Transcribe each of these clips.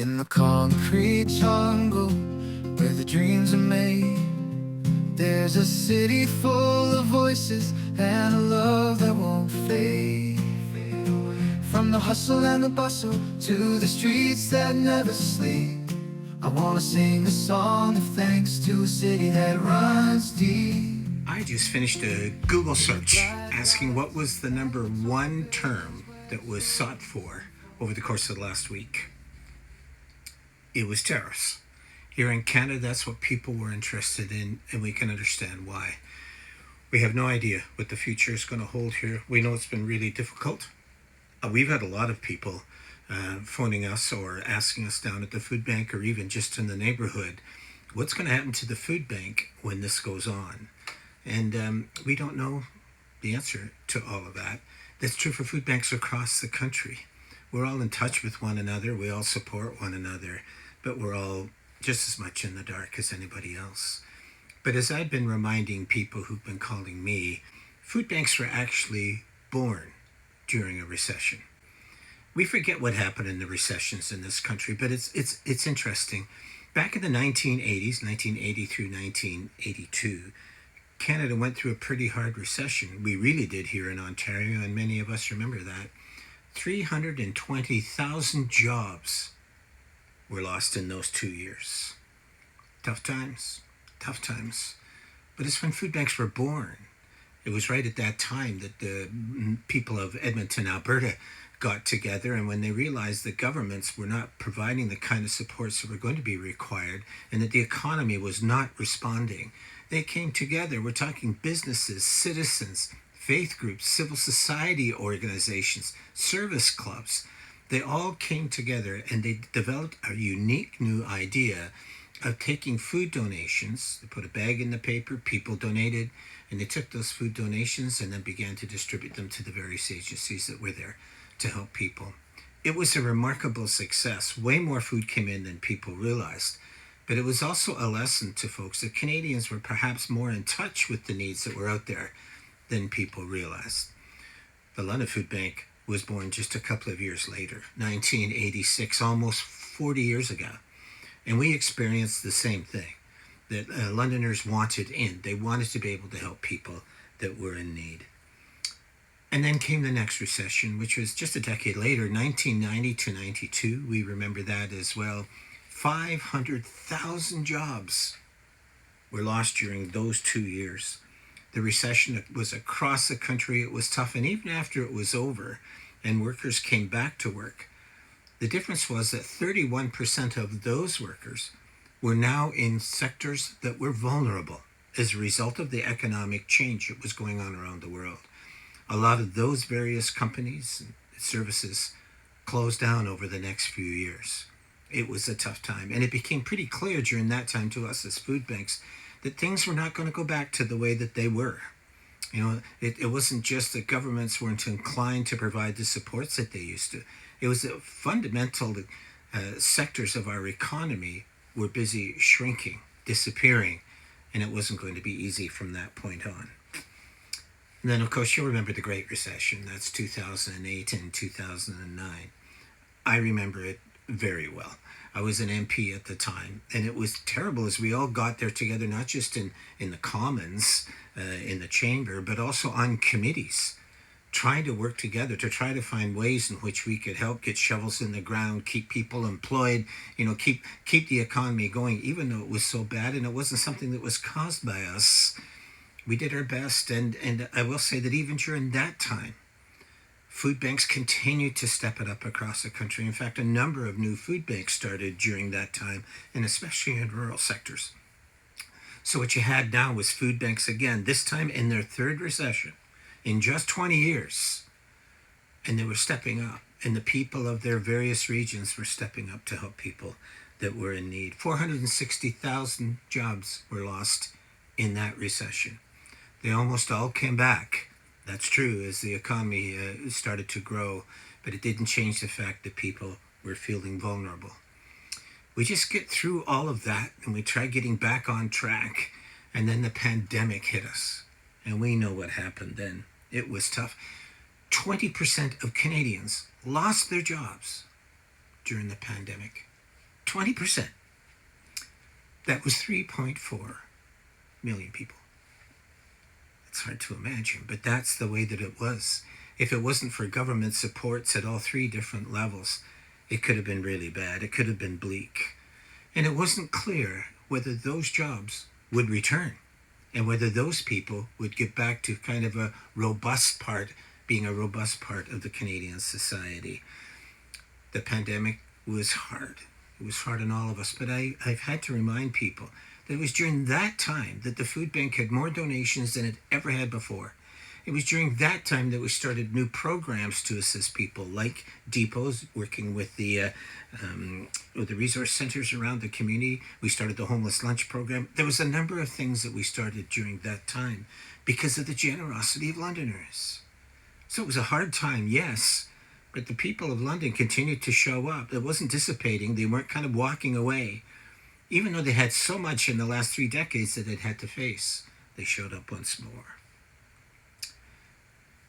In the concrete jungle where the dreams are made, there's a city full of voices and a love that won't fade. From the hustle and the bustle to the streets that never sleep, I wanna sing a song of thanks to a city that runs deep. I just finished a Google search asking what was the number one term that was sought for over the course of the last week. It was tariffs. Here in Canada, that's what people were interested in, and we can understand why. We have no idea what the future is going to hold here. We know it's been really difficult. We've had a lot of people phoning us or asking us down at the food bank or even just in the neighborhood, what's going to happen to the food bank when this goes on? And we don't know the answer to all of that. That's true for food banks across the country. We're all in touch with one another. We all support one another, but we're all just as much in the dark as anybody else. But as I've been reminding people who've been calling me, food banks were actually born during a recession. We forget what happened in the recessions in this country, but it's interesting. Back in the 1980s, 1980 through 1982, Canada went through a pretty hard recession. We really did here in Ontario, and many of us remember that. 320,000 jobs were lost in those 2 years. Tough times, tough times. But it's when food banks were born. It was right at that time that the people of Edmonton, Alberta, got together, and when they realized that governments were not providing the kind of supports that were going to be required and that the economy was not responding, they came together. We're talking businesses, citizens, faith groups, civil society organizations, service clubs. They all came together and they developed a unique new idea of taking food donations. They put a bag in the paper, people donated, and they took those food donations and then began to distribute them to the various agencies that were there to help people. It was a remarkable success. Way more food came in than people realized. But it was also a lesson to folks that Canadians were perhaps more in touch with the needs that were out there than people realized. The London Food Bank was born just a couple of years later, 1986, almost 40 years ago. And we experienced the same thing, that Londoners wanted in. They wanted to be able to help people that were in need. And then came the next recession, which was just a decade later, 1990 to 92. We remember that as well. 500,000 jobs were lost during those 2 years. The recession was across the country. It was tough. And even after it was over and workers came back to work, the difference was that 31% of those workers were now in sectors that were vulnerable as a result of the economic change that was going on around the world. A lot of those various companies and services closed down over the next few years. It was a tough time. And it became pretty clear during that time to us as food banks that things were not going to go back to the way that they were. You know, it wasn't just that governments weren't inclined to provide the supports that they used to. It was that fundamental sectors of our economy were busy shrinking, disappearing, and it wasn't going to be easy from that point on. And then, of course, you'll remember the Great Recession. That's 2008 and 2009. I remember it very well. I was an MP at the time, and it was terrible as we all got there together, not just in the Commons, in the Chamber, but also on committees, trying to work together to try to find ways in which we could help get shovels in the ground, keep people employed, keep the economy going, even though it was so bad, and it wasn't something that was caused by us. We did our best, and I will say that even during that time, food banks continued to step it up across the country. In fact, a number of new food banks started during that time, and especially in rural sectors. So what you had now was food banks again, this time in their third recession, in just 20 years. And they were stepping up, and the people of their various regions were stepping up to help people that were in need. 460,000 jobs were lost in that recession. They almost all came back. That's true, as the economy started to grow, but it didn't change the fact that people were feeling vulnerable. We just get through all of that, and we try getting back on track, and then the pandemic hit us, and we know what happened then. It was tough. 20% of Canadians lost their jobs during the pandemic. 20%. That was 3.4 million people. It's hard to imagine, but that's the way that it was. If it wasn't for government supports at all three different levels, it could have been really bad. It could have been bleak. And it wasn't clear whether those jobs would return and whether those people would get back to kind of a robust part, being a robust part of the Canadian society. The pandemic was hard. It was hard on all of us, but I've had to remind people that it was during that time that the food bank had more donations than it ever had before. It was during that time that we started new programs to assist people, like depots, working with the resource centers around the community. We started the homeless lunch program. There was a number of things that we started during that time because of the generosity of Londoners. So it was a hard time, yes, but the people of London continued to show up. It wasn't dissipating. They weren't kind of walking away. Even though they had so much in the last 3 decades that they'd had to face, they showed up once more.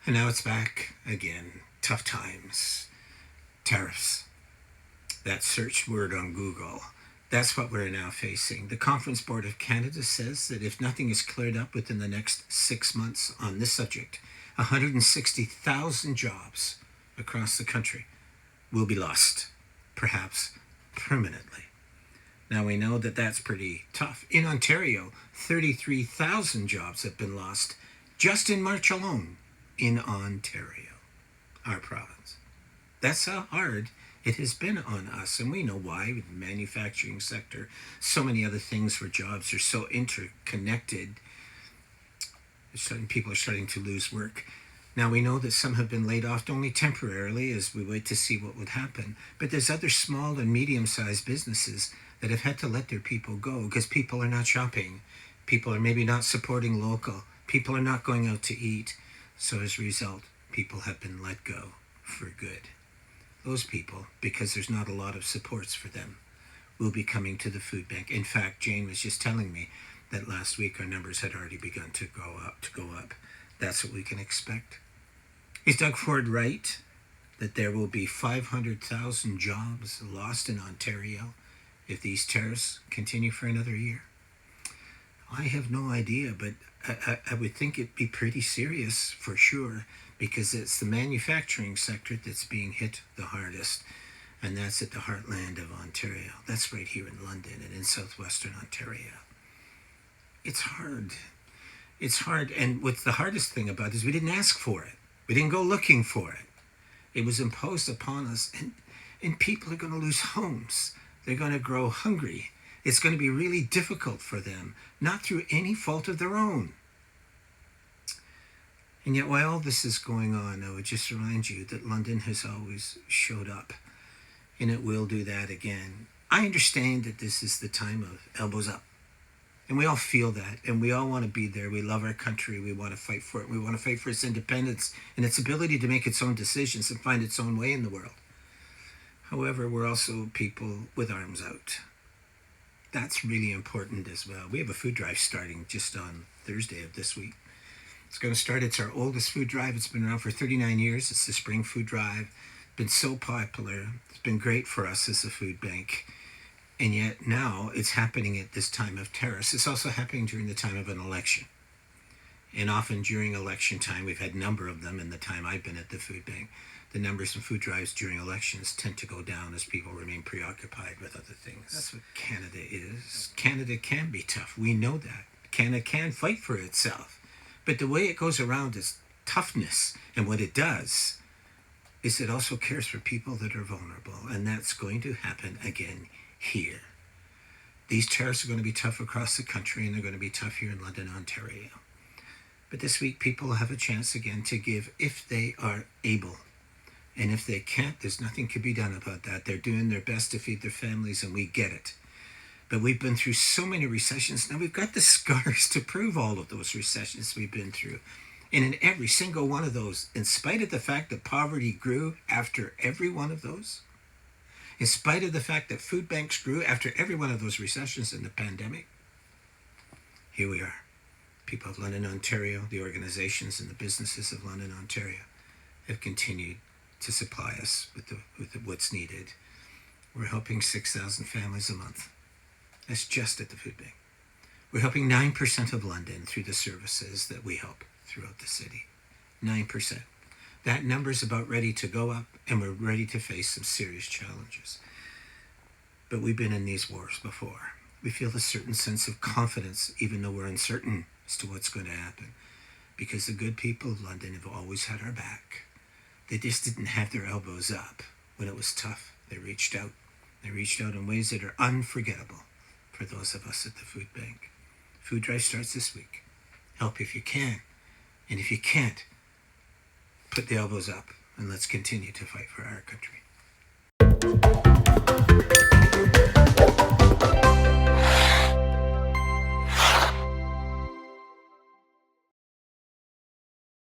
And now it's back again. Tough times. Tariffs. That search word on Google. That's what we're now facing. The Conference Board of Canada says that if nothing is cleared up within the next 6 months on this subject, 160,000 jobs across the country will be lost, perhaps permanently. Now we know that that's pretty tough. In Ontario, 33,000 jobs have been lost just in March alone in Ontario, our province. That's how hard it has been on us, and we know why. With the manufacturing sector, so many other things where jobs are so interconnected. Certain people are starting to lose work. Now we know that some have been laid off only temporarily as we wait to see what would happen. But there's other small and medium-sized businesses that have had to let their people go because people are not shopping. People are maybe not supporting local. People are not going out to eat. So as a result, people have been let go for good. Those people, because there's not a lot of supports for them, will be coming to the food bank. In fact, Jane was just telling me that last week our numbers had already begun to go up. That's what we can expect. Is Doug Ford right that there will be 500,000 jobs lost in Ontario if these tariffs continue for another year? I have no idea, but I would think it'd be pretty serious for sure, because it's the manufacturing sector that's being hit the hardest, and that's at the heartland of Ontario. That's right here in London and in southwestern Ontario. It's hard. It's hard, and what's the hardest thing about it is we didn't ask for it. We didn't go looking for it. It was imposed upon us, and people are going to lose homes. They're going to grow hungry. It's going to be really difficult for them, not through any fault of their own. And yet, while all this is going on, I would just remind you that London has always showed up, and it will do that again. I understand that this is the time of elbows up, and we all feel that, and we all want to be there. We love our country. We want to fight for it. We want to fight for its independence and its ability to make its own decisions and find its own way in the world. However, we're also people with arms out. That's really important as well. We have a food drive starting just on Thursday of this week. It's going to start. It's our oldest food drive. It's been around for 39 years. It's the Spring Food Drive. It's been so popular. It's been great for us as a food bank. And yet now it's happening at this time of tariffs. It's also happening during the time of an election. And often during election time, we've had a number of them in the time I've been at the food bank. The numbers of food drives during elections tend to go down as people remain preoccupied with other things. That's what Canada is. Canada can be tough. We know that. Canada can fight for itself. But the way it goes around is toughness. And what it does is it also cares for people that are vulnerable. And that's going to happen again here. These tariffs are going to be tough across the country, and they're going to be tough here in London, Ontario. But this week, people will have a chance again to give if they are able. And if they can't, there's nothing can be done about that. They're doing their best to feed their families, and we get it. But we've been through so many recessions. Now we've got the scars to prove all of those recessions we've been through. And in every single one of those, in spite of the fact that poverty grew after every one of those, in spite of the fact that food banks grew after every one of those recessions in the pandemic, here we are. People of London, Ontario, the organizations and the businesses of London, Ontario have continued to supply us with what's needed. We're helping 6,000 families a month. That's just at the food bank. We're helping 9% of London through the services that we help throughout the city. 9%. That number is about ready to go up, and we're ready to face some serious challenges. But we've been in these wars before. We feel a certain sense of confidence, even though we're uncertain as to what's going to happen, because the good people of London have always had our back. They just didn't have their elbows up when it was tough. They reached out. They reached out in ways that are unforgettable for those of us at the food bank. Food drive starts this week. Help if you can. And if you can't, put the elbows up and let's continue to fight for our country.